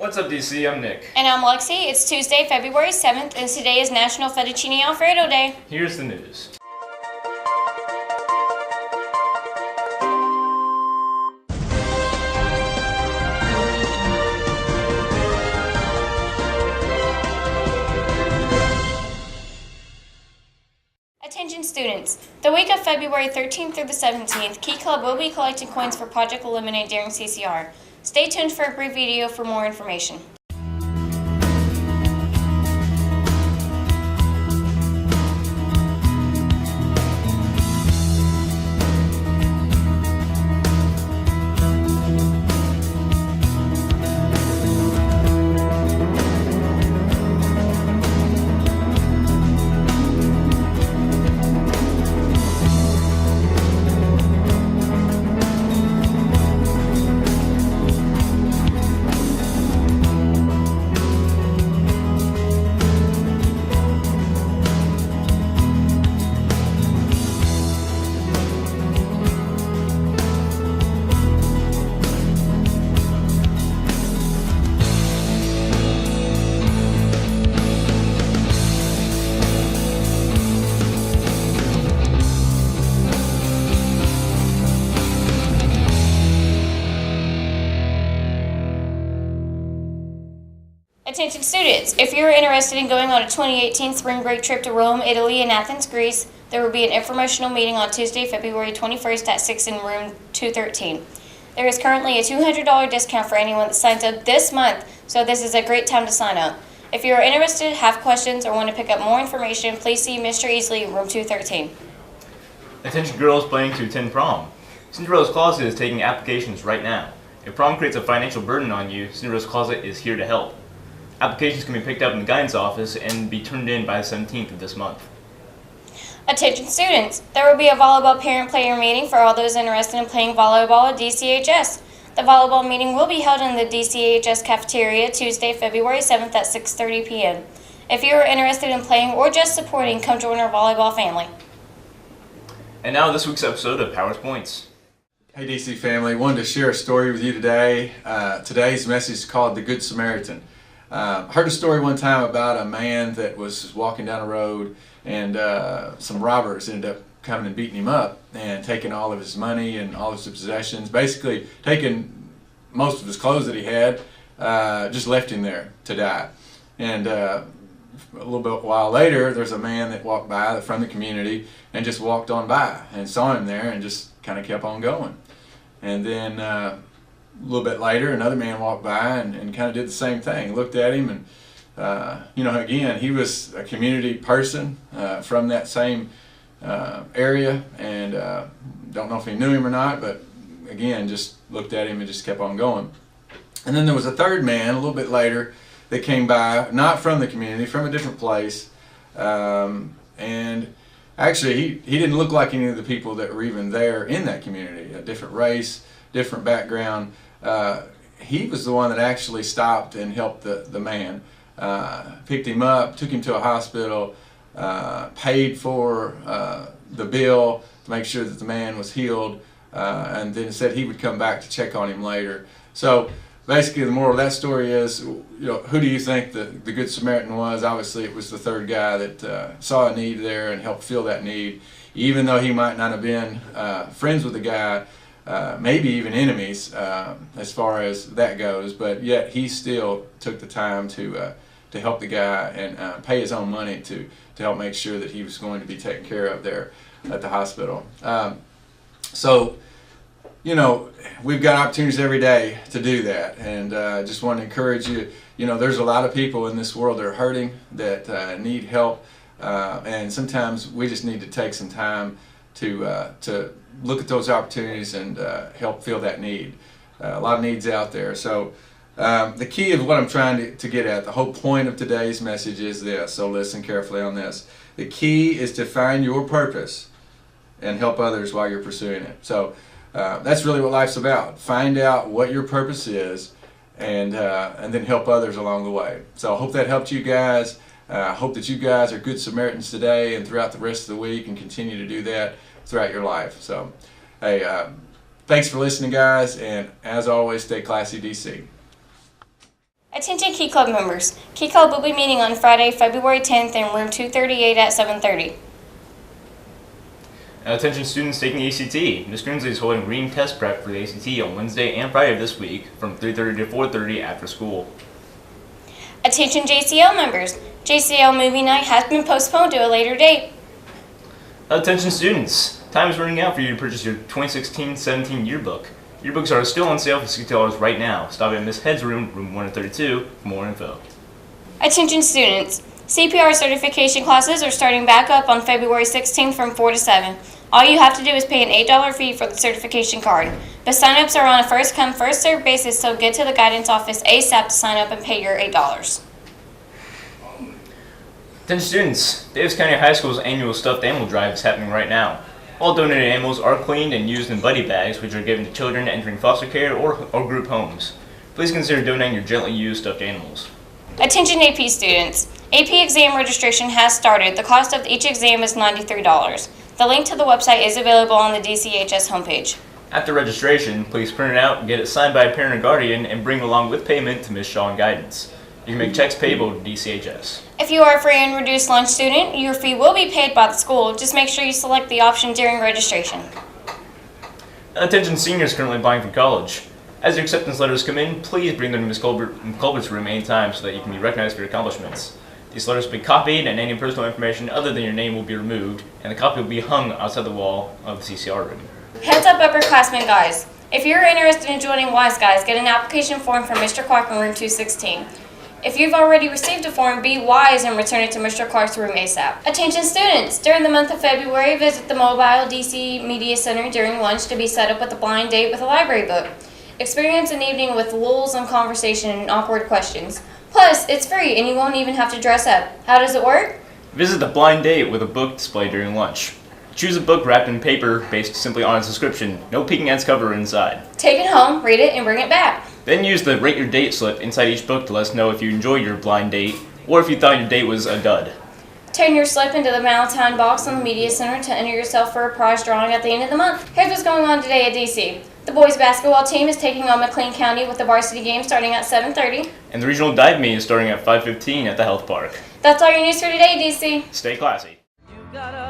What's up, DC? I'm Nick. And I'm Lexi. It's Tuesday, February 7th, and today is National Fettuccine Alfredo Day. Here's the news. Attention students, the week of February 13th through the 17th, Key Club will be collecting coins for Project Eliminate during CCR. Stay tuned for a brief video for more information. Attention students, if you're interested in going on a 2018 spring break trip to Rome, Italy, and Athens, Greece, there will be an informational meeting on Tuesday, February 21st at 6 in room 213. There is currently a $200 discount for anyone that signs up this month, so this is a great time to sign up. If you are interested, have questions, or want to pick up more information, please see Mr. Easley in room 213. Attention girls planning to attend prom. Cinderella's Closet is taking applications right now. If prom creates a financial burden on you, Cinderella's Closet is here to help. Applications can be picked up in the guidance office and be turned in by the 17th of this month. Attention students, there will be a volleyball parent-player meeting for all those interested in playing volleyball at DCHS. The volleyball meeting will be held in the DCHS cafeteria Tuesday, February 7th at 6:30 p.m. If you are interested in playing or just supporting, come join our volleyball family. And now this week's episode of Powers Points. Hey DC family, wanted to share a story with you today. Today's message is called The Good Samaritan. Heard a story one time about a man that was walking down a road and some robbers ended up coming and beating him up and taking all of his money and all of his possessions, basically taking most of his clothes that he had, just left him there to die. And a little bit while later, there's a man that walked by from the community and just walked on by and saw him there and just kind of kept on going. And then a little bit later, another man walked by and kind of did the same thing. Looked at him and, again, he was a community person from that same area, and don't know if he knew him or not, but again, just looked at him and just kept on going. And then there was a third man a little bit later that came by, not from the community, from a different place, and actually he didn't look like any of the people that were even there in that community, a different race, different background. He was the one that actually stopped and helped the man, picked him up, took him to a hospital, paid for the bill to make sure that the man was healed, and then said he would come back to check on him later. So basically the moral of that story is, who do you think the Good Samaritan was? Obviously it was the third guy that saw a need there and helped fill that need, even though he might not have been friends with the guy, maybe even enemies as far as that goes, but yet he still took the time to help the guy and pay his own money to help make sure that he was going to be taken care of there at the hospital. So, we've got opportunities every day to do that, and just want to encourage you. There's a lot of people in this world that are hurting, that need help, and sometimes we just need to take some time to look at those opportunities and help fill that need. A lot of needs out there. So the key of what I'm trying to get at, the whole point of today's message is this, so listen carefully on this. The key is to find your purpose and help others while you're pursuing it. So that's really what life's about. Find out what your purpose is and then help others along the way. So I hope that helped you guys. I hope that you guys are good Samaritans today and throughout the rest of the week, and continue to do that throughout your life. So, hey, thanks for listening, guys, and as always, stay classy, DC. Attention Key Club members. Key Club will be meeting on Friday, February 10th in room 238 at 7:30. Attention students taking the ACT. Ms. Grimsley is holding reading test prep for the ACT on Wednesday and Friday of this week from 3:30 to 4:30 after school. Attention JCL members. JCL movie night has been postponed to a later date. Attention students. Time is running out for you to purchase your 2016-17 yearbook. Yearbooks are still on sale for $60 right now. Stop at Ms. Head's room 132 for more info. Attention students. CPR certification classes are starting back up on February 16th from 4 to 7. All you have to do is pay an $8 fee for the certification card. But sign-ups are on a first-come, first-served basis, so get to the guidance office ASAP to sign up and pay your $8. Attention students. Davis County High School's annual stuffed animal drive is happening right now. All donated animals are cleaned and used in buddy bags, which are given to children entering foster care or group homes. Please consider donating your gently used stuffed animals. Attention AP students. AP exam registration has started. The cost of each exam is $93. The link to the website is available on the DCHS homepage. After registration, please print it out, get it signed by a parent or guardian, and bring along with payment to Ms. Shaw in guidance. You can make checks payable to DCHS. If you are a free and reduced lunch student, your fee will be paid by the school. Just make sure you select the option during registration. Attention seniors currently applying for college. As your acceptance letters come in, please bring them to Ms. Colbert's room anytime so that you can be recognized for your accomplishments. These letters will be copied and any personal information other than your name will be removed, and the copy will be hung outside the wall of the CCR room. Heads up upperclassmen guys. If you're interested in joining Wise Guys, get an application form from Mr. Clark in room 216. If you've already received a form, be wise and return it to Mr. Clark's room ASAP. Attention students! During the month of February, visit the Mobile DC Media Center during lunch to be set up with a blind date with a library book. Experience an evening with lulls and conversation and awkward questions. Plus, it's free and you won't even have to dress up. How does it work? Visit the blind date with a book display during lunch. Choose a book wrapped in paper based simply on its description. No peeking at its cover or inside. Take it home, read it, and bring it back. Then use the Rate Your Date slip inside each book to let us know if you enjoyed your blind date or if you thought your date was a dud. Turn your slip into the Valentine box on the Media Center to enter yourself for a prize drawing at the end of the month. Here's what's going on today at DC. The boys basketball team is taking on McLean County with the varsity game starting at 7:30. And the regional dive meet is starting at 5:15 at the health park. That's all your news for today, DC. Stay classy. You gotta